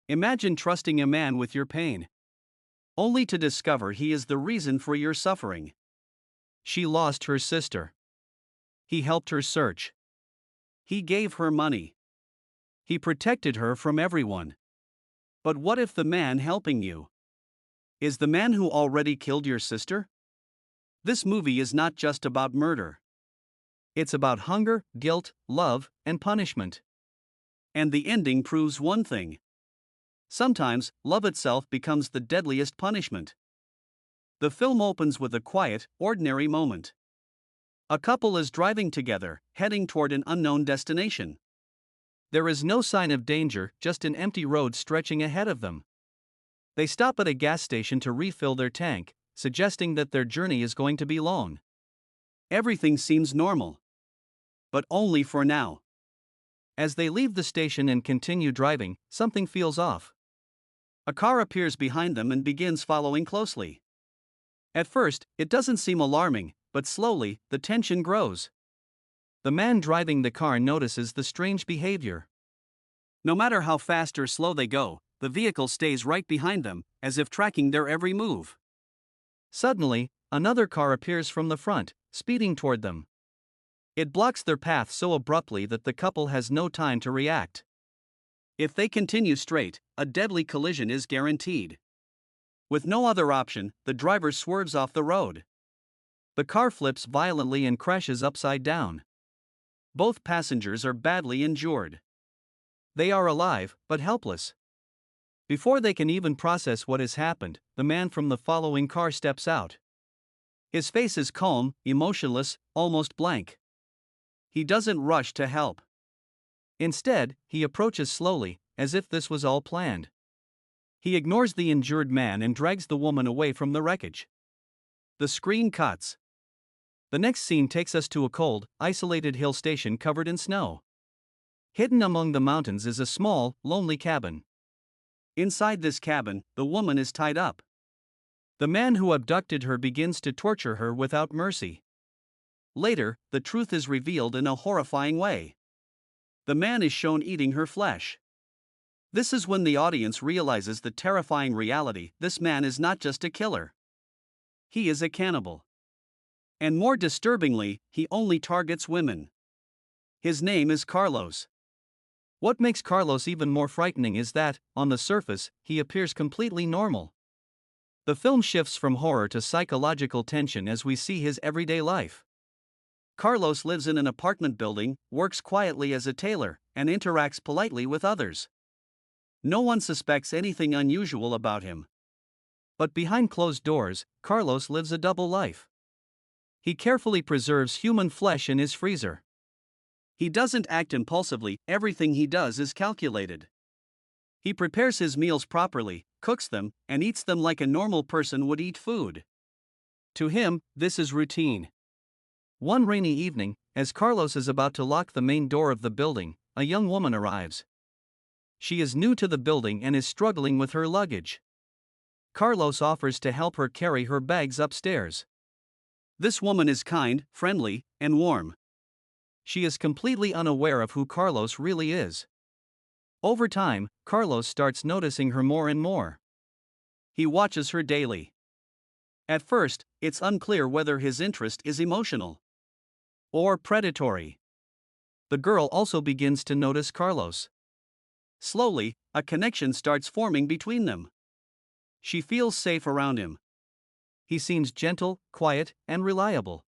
Imagine trusting a man with your pain, only to discover he is the reason for your suffering. She lost her sister. He helped her search. He gave her money. He protected her from everyone. But what if the man helping you is the man who already killed your sister? This movie is not just about murder. It's about hunger, guilt, love, and punishment. And the ending proves one thing. Sometimes, love itself becomes the deadliest punishment. The film opens with a quiet, ordinary moment. A couple is driving together, heading toward an unknown destination. There is no sign of danger, just an empty road stretching ahead of them. They stop at a gas station to refill their tank, suggesting that their journey is going to be long. Everything seems normal. But only for now. As they leave the station and continue driving, something feels off. A car appears behind them and begins following closely. At first, it doesn't seem alarming, but slowly, the tension grows. The man driving the car notices the strange behavior. No matter how fast or slow they go, the vehicle stays right behind them, as if tracking their every move. Suddenly, another car appears from the front, speeding toward them. It blocks their path so abruptly that the couple has no time to react. If they continue straight, a deadly collision is guaranteed. With no other option, the driver swerves off the road. The car flips violently and crashes upside down. Both passengers are badly injured. They are alive, but helpless. Before they can even process what has happened, the man from the following car steps out. His face is calm, emotionless, almost blank. He doesn't rush to help. Instead, he approaches slowly, as if this was all planned. He ignores the injured man and drags the woman away from the wreckage. The screen cuts. The next scene takes us to a cold, isolated hill station covered in snow. Hidden among the mountains is a small, lonely cabin. Inside this cabin, the woman is tied up. The man who abducted her begins to torture her without mercy. Later, the truth is revealed in a horrifying way. The man is shown eating her flesh. This is when the audience realizes the terrifying reality: this man is not just a killer. He is a cannibal. And more disturbingly, he only targets women. His name is Carlos. What makes Carlos even more frightening is that, on the surface, he appears completely normal. The film shifts from horror to psychological tension as we see his everyday life. Carlos lives in an apartment building, works quietly as a tailor, and interacts politely with others. No one suspects anything unusual about him. But behind closed doors, Carlos lives a double life. He carefully preserves human flesh in his freezer. He doesn't act impulsively, everything he does is calculated. He prepares his meals properly, cooks them, and eats them like a normal person would eat food. To him, this is routine. One rainy evening, as Carlos is about to lock the main door of the building, a young woman arrives. She is new to the building and is struggling with her luggage. Carlos offers to help her carry her bags upstairs. This woman is kind, friendly, and warm. She is completely unaware of who Carlos really is. Over time, Carlos starts noticing her more and more. He watches her daily. At first, it's unclear whether his interest is emotional or predatory. The girl also begins to notice Carlos. Slowly, a connection starts forming between them. She feels safe around him. He seems gentle, quiet, and reliable.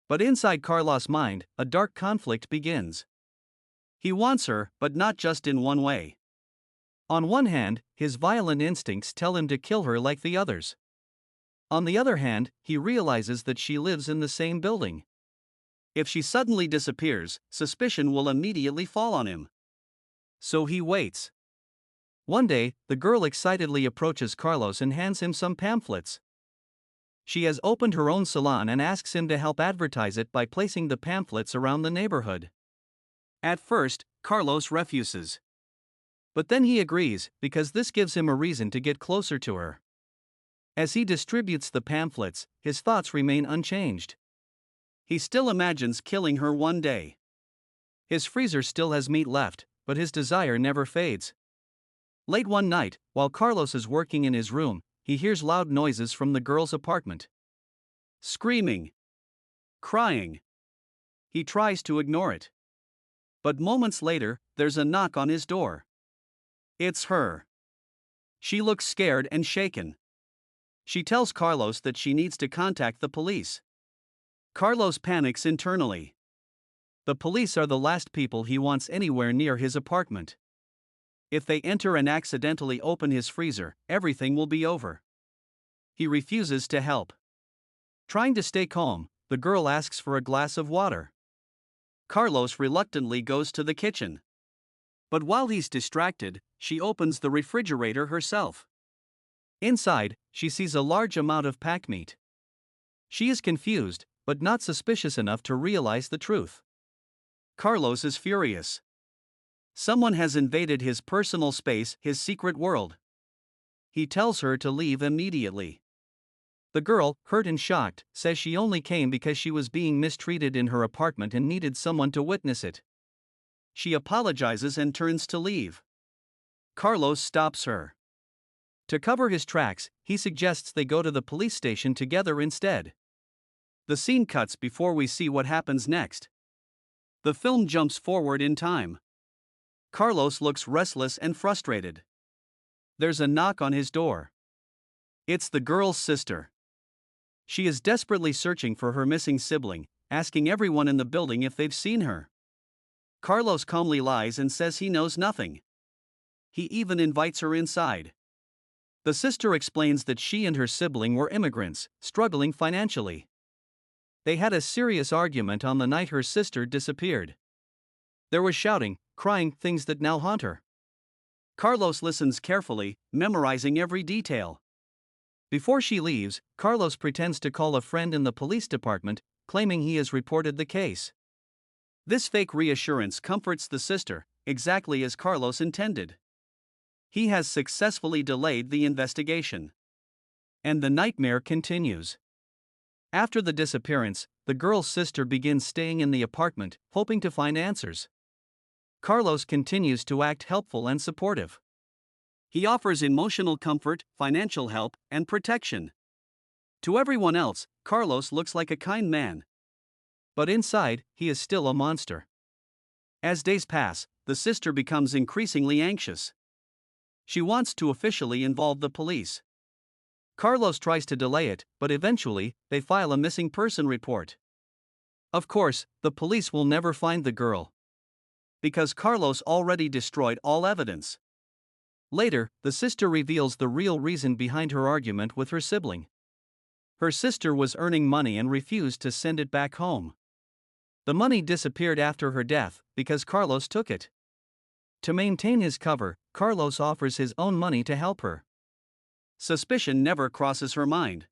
But inside Carlos' mind, a dark conflict begins. He wants her, but not just in one way. On one hand, his violent instincts tell him to kill her like the others. On the other hand, he realizes that she lives in the same building. If she suddenly disappears, suspicion will immediately fall on him. So he waits. One day, the girl excitedly approaches Carlos and hands him some pamphlets. She has opened her own salon and asks him to help advertise it by placing the pamphlets around the neighborhood. At first, Carlos refuses. But then he agrees, because this gives him a reason to get closer to her. As he distributes the pamphlets, his thoughts remain unchanged. He still imagines killing her one day. His freezer still has meat left, but his desire never fades. Late one night, while Carlos is working in his room, he hears loud noises from the girl's apartment. Screaming. Crying. He tries to ignore it. But moments later, there's a knock on his door. It's her. She looks scared and shaken. She tells Carlos that she needs to contact the police. Carlos panics internally. The police are the last people he wants anywhere near his apartment. If they enter and accidentally open his freezer, everything will be over. He refuses to help. Trying to stay calm, the girl asks for a glass of water. Carlos reluctantly goes to the kitchen. But while he's distracted, she opens the refrigerator herself. Inside, she sees a large amount of pack meat. She is confused, but not suspicious enough to realize the truth. Carlos is furious. Someone has invaded his personal space, his secret world. He tells her to leave immediately. The girl, hurt and shocked, says she only came because she was being mistreated in her apartment and needed someone to witness it. She apologizes and turns to leave. Carlos stops her. To cover his tracks, he suggests they go to the police station together instead. The scene cuts before we see what happens next. The film jumps forward in time. Carlos looks restless and frustrated. There's a knock on his door. It's the girl's sister. She is desperately searching for her missing sibling, asking everyone in the building if they've seen her. Carlos calmly lies and says he knows nothing. He even invites her inside. The sister explains that she and her sibling were immigrants, struggling financially. They had a serious argument on the night her sister disappeared. There was shouting, crying, things that now haunt her. Carlos listens carefully, memorizing every detail. Before she leaves, Carlos pretends to call a friend in the police department, claiming he has reported the case. This fake reassurance comforts the sister, exactly as Carlos intended. He has successfully delayed the investigation. And the nightmare continues. After the disappearance, the girl's sister begins staying in the apartment, hoping to find answers. Carlos continues to act helpful and supportive. He offers emotional comfort, financial help, and protection. To everyone else, Carlos looks like a kind man. But inside, he is still a monster. As days pass, the sister becomes increasingly anxious. She wants to officially involve the police. Carlos tries to delay it, but eventually, they file a missing person report. Of course, the police will never find the girl. Because Carlos already destroyed all evidence. Later, the sister reveals the real reason behind her argument with her sibling. Her sister was earning money and refused to send it back home. The money disappeared after her death because Carlos took it. To maintain his cover, Carlos offers his own money to help her. Suspicion never crosses her mind.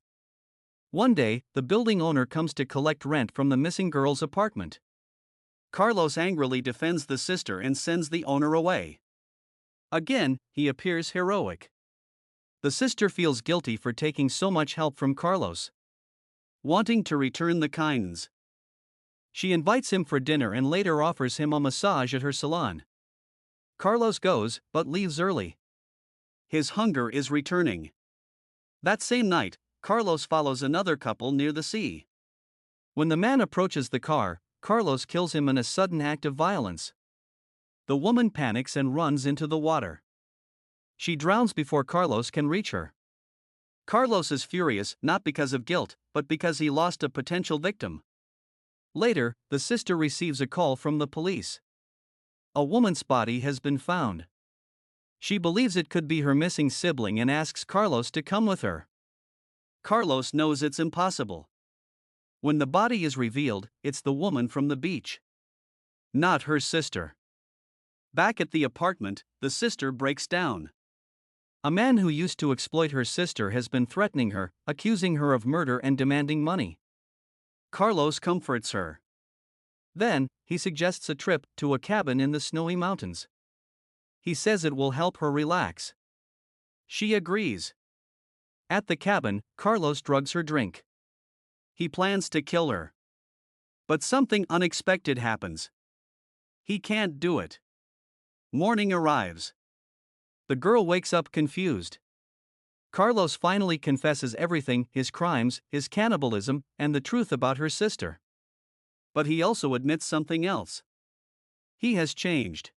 One day, the building owner comes to collect rent from the missing girl's apartment. Carlos angrily defends the sister and sends the owner away. Again, he appears heroic. The sister feels guilty for taking so much help from Carlos. Wanting to return the kindness. She invites him for dinner and later offers him a massage at her salon. Carlos goes, but leaves early. His hunger is returning. That same night, Carlos follows another couple near the sea. When the man approaches the car, Carlos kills him in a sudden act of violence. The woman panics and runs into the water. She drowns before Carlos can reach her. Carlos is furious not because of guilt, but because he lost a potential victim. Later, the sister receives a call from the police. A woman's body has been found. She believes it could be her missing sibling and asks Carlos to come with her. Carlos knows it's impossible. When the body is revealed, it's the woman from the beach. Not her sister. Back at the apartment, the sister breaks down. A man who used to exploit her sister has been threatening her, accusing her of murder and demanding money. Carlos comforts her. Then, he suggests a trip to a cabin in the snowy mountains. He says it will help her relax. She agrees. At the cabin, Carlos drugs her drink. He plans to kill her. But something unexpected happens. He can't do it. Morning arrives. The girl wakes up confused. Carlos finally confesses everything: his crimes, his cannibalism, and the truth about her sister. But he also admits something else. He has changed.